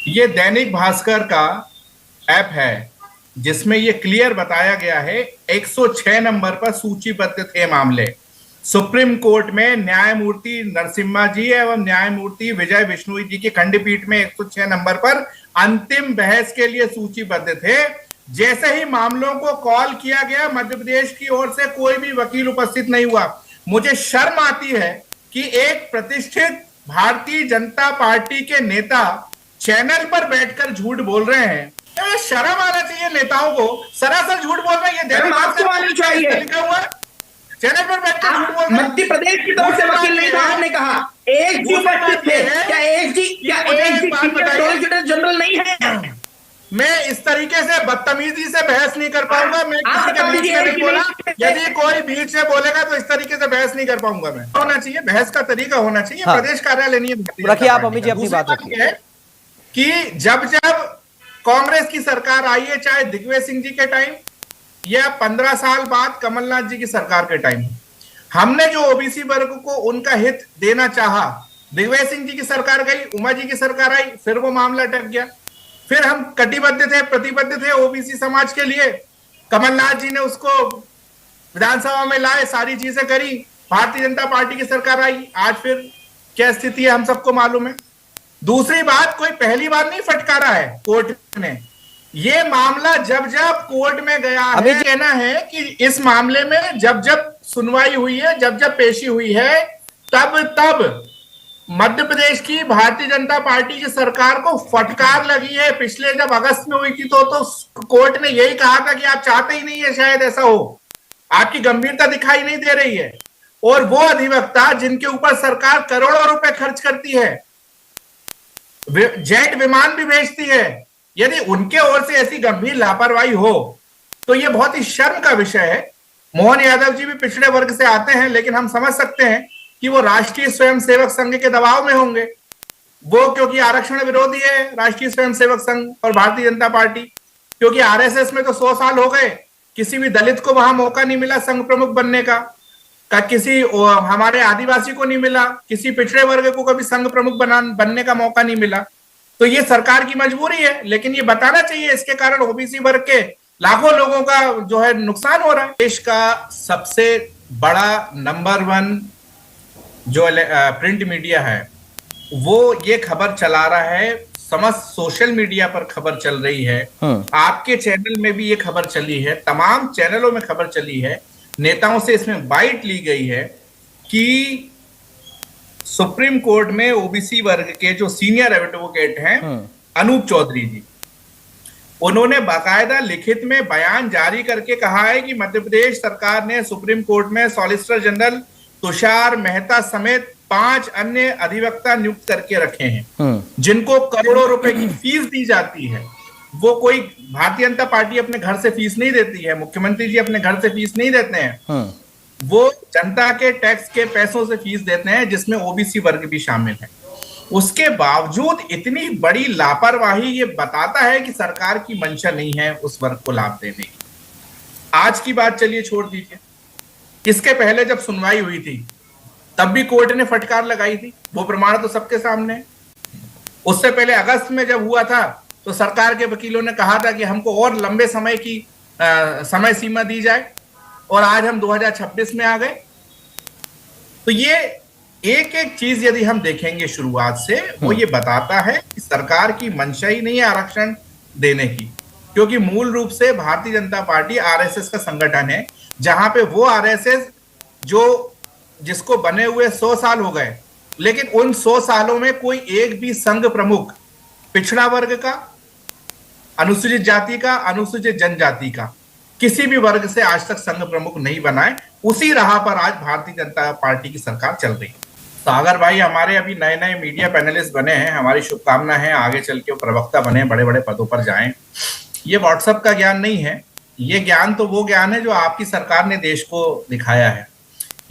ये दैनिक भास्कर का ऐप है जिसमें ये क्लियर बताया गया है 106 नंबर पर सूचीबद्ध थे मामले। सुप्रीम कोर्ट में न्यायमूर्ति नरसिम्हा जी एवं न्यायमूर्ति विजय बिश्नोई जी की खंडपीठ में 106 नंबर पर अंतिम बहस के लिए सूचीबद्ध थे। जैसे ही मामलों को कॉल किया गया, मध्य प्रदेश की ओर से कोई भी वकील उपस्थित नहीं हुआ। मुझे शर्म आती है कि एक प्रतिष्ठित भारतीय जनता पार्टी के नेता चैनल पर बैठकर झूठ बोल रहे हैं। शर्म आना चाहिए नेताओं को, सरासर झूठ बोल रहे हैं। ये दैनिक आपको आनी चाहिए। लिखा हुआ चैनल पर बैठकर झूठ बोल रहे हैं। मध्य प्रदेश की तरफ से वकील नहीं था, आपने कहा एक जी उपस्थित थे। क्या एक जी सॉलिसिटर जनरल नहीं है? मैं इस तरीके से बदतमीजी से बहस नहीं कर पाऊंगा। मैं किसी के बीच में नहीं बोला। यदि कोई बीच से बोलेगा तो इस तरीके से बहस नहीं कर पाऊंगा। मैं होना चाहिए, बहस का तरीका होना चाहिए। हाँ। प्रदेश कार्यालय नहीं है। रखिए आप अमित जी अपनी बात रखिए कि जब जब कांग्रेस की सरकार आई है, चाहे दिग्विजय सिंह जी के टाइम या 15 साल बाद कमलनाथ जी की सरकार के टाइम, हमने जो ओबीसी वर्ग को उनका हित देना चाहा, दिग्विजय सिंह जी की सरकार गई, उमा जी की सरकार आई, फिर वो मामला अटक गया। फिर हम कटिबद्ध थे, प्रतिबद्ध थे ओबीसी समाज के लिए। कमलनाथ जी ने उसको विधानसभा में लाए, सारी चीजें करी, भारतीय जनता पार्टी की सरकार आई। आज फिर क्या स्थिति है हम सबको मालूम है। दूसरी बात, कोई पहली बार नहीं फटकारा है कोर्ट ने। ये मामला जब जब कोर्ट में गया है, कहना है कि इस मामले में जब जब सुनवाई हुई है, जब जब पेशी हुई है, तब तब मध्य प्रदेश की भारतीय जनता पार्टी की सरकार को फटकार लगी है। पिछले जब अगस्त में हुई थी तो कोर्ट ने यही कहा था कि आप चाहते ही नहीं है शायद ऐसा हो, आपकी गंभीरता दिखाई नहीं दे रही है। और वो अधिवक्ता जिनके ऊपर सरकार करोड़ों रुपए खर्च करती है, जेट विमान भी भेजती है, यदि उनके ओर से ऐसी गंभीर लापरवाही हो तो ये बहुत ही शर्म का विषय है। मोहन यादव जी भी पिछड़े वर्ग से आते हैं, लेकिन हम समझ सकते हैं कि वो राष्ट्रीय स्वयंसेवक संघ के दबाव में होंगे। वो क्योंकि आरक्षण विरोधी है राष्ट्रीय स्वयंसेवक संघ और भारतीय जनता पार्टी, क्योंकि आरएसएस में तो 100 साल हो गए, किसी भी दलित को वहां मौका नहीं मिला संघ प्रमुख बनने का किसी हमारे आदिवासी को नहीं मिला, किसी पिछड़े वर्ग को कभी संघ प्रमुख बनने का मौका नहीं मिला। तो ये सरकार की मजबूरी है, लेकिन ये बताना चाहिए इसके कारण ओबीसी वर्ग के लाखों लोगों का जो है नुकसान हो रहा है। देश का सबसे बड़ा नंबर 1 जो प्रिंट मीडिया है वो ये खबर चला रहा है, समस्त सोशल मीडिया पर खबर चल रही है, आपके चैनल में भी ये खबर चली है, तमाम चैनलों में खबर चली है, नेताओं से इसमें बाइट ली गई है कि सुप्रीम कोर्ट में ओबीसी वर्ग के जो सीनियर एडवोकेट हैं अनूप चौधरी जी, उन्होंने बाकायदा लिखित में बयान जारी करके कहा है कि मध्य प्रदेश सरकार ने सुप्रीम कोर्ट में सॉलिसिटर जनरल तुषार मेहता समेत 5 अन्य अधिवक्ता नियुक्त करके रखे हैं जिनको करोड़ों रुपए की फीस दी जाती है। वो कोई भारतीय जनता पार्टी अपने घर से फीस नहीं देती है, मुख्यमंत्री जी अपने घर से फीस नहीं देते हैं, वो जनता के टैक्स के पैसों से फीस देते हैं, जिसमें ओबीसी वर्ग भी शामिल है। उसके बावजूद इतनी बड़ी लापरवाही ये बताता है कि सरकार की मंशा नहीं है उस वर्ग को लाभ देने की। आज की बात चलिए छोड़ दीजिए, इसके पहले जब सुनवाई हुई थी तब भी कोर्ट ने फटकार लगाई थी, वो प्रमाण तो सबके सामने है। उससे पहले अगस्त में जब हुआ था तो सरकार के वकीलों ने कहा था कि हमको और लंबे समय की समय सीमा दी जाए, और आज हम 2026 में आ गए। तो ये एक एक चीज यदि हम देखेंगे शुरुआत से, वो ये बताता है कि सरकार की मंशा ही नहीं है आरक्षण देने की, क्योंकि मूल रूप से भारतीय जनता पार्टी आरएसएस का संगठन है, जहां पे वो आरएसएस जिसको बने हुए 100 साल हो गए, लेकिन उन 100 सालों में कोई एक भी संघ प्रमुख पिछड़ा वर्ग का, अनुसूचित जाति का, अनुसूचित जनजाति का, किसी भी वर्ग से आज तक संघ प्रमुख नहीं बनाए। उसी राह पर आज भारतीय जनता पार्टी की सरकार चल रही है। सागर भाई हमारे अभी नए नए मीडिया पैनलिस्ट बने हैं, हमारी शुभकामना है आगे चल के प्रवक्ता बने, बड़े बड़े पदों पर जाएं। ये व्हाट्सएप का ज्ञान नहीं है, ये ज्ञान तो वो ज्ञान है जो आपकी सरकार ने देश को दिखाया है।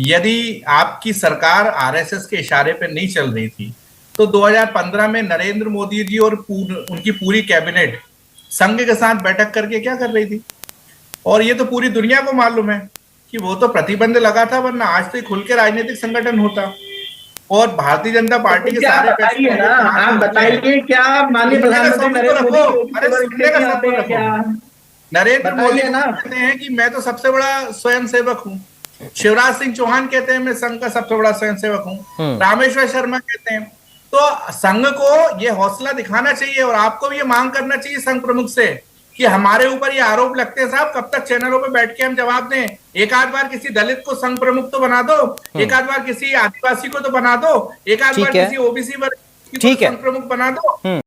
यदि आपकी सरकार आरएसएस के इशारे पर नहीं चल रही थी तो 2015 में नरेंद्र मोदी जी और उनकी पूरी कैबिनेट संघ के साथ बैठक करके क्या कर रही थी, और ये तो पूरी दुनिया को मालूम है कि वो तो प्रतिबंध लगा था, वरना आज तो खुल के राजनीतिक संगठन होता। और भारतीय जनता पार्टी के क्या सारे बताइए ना, आप बताइए क्या माननीय प्रधानमंत्री नरेंद्र मोदी अरे सुनने का सब हैं क्या? नरेंद्र मोदी बताइए ना। कहते हैं कि मैं तो सबसे बड़ा स्वयंसेवक हूँ। शिवराज सिंह चौहान कहते हैं मैं संघ का सबसे बड़ा स्वयंसेवक हूँ। रामेश्वर शर्मा कहते हैं। तो संघ को ये हौसला दिखाना चाहिए और आपको भी ये मांग करना चाहिए संघ प्रमुख से कि हमारे ऊपर ये आरोप लगते हैं साहब, कब तक चैनलों पे बैठ के हम जवाब दें? एक आध बार किसी दलित को संघ प्रमुख तो बना दो, एक आध बार किसी आदिवासी को तो बना दो, एक आध बार किसी ओबीसी वर्ग को संघ प्रमुख बना दो।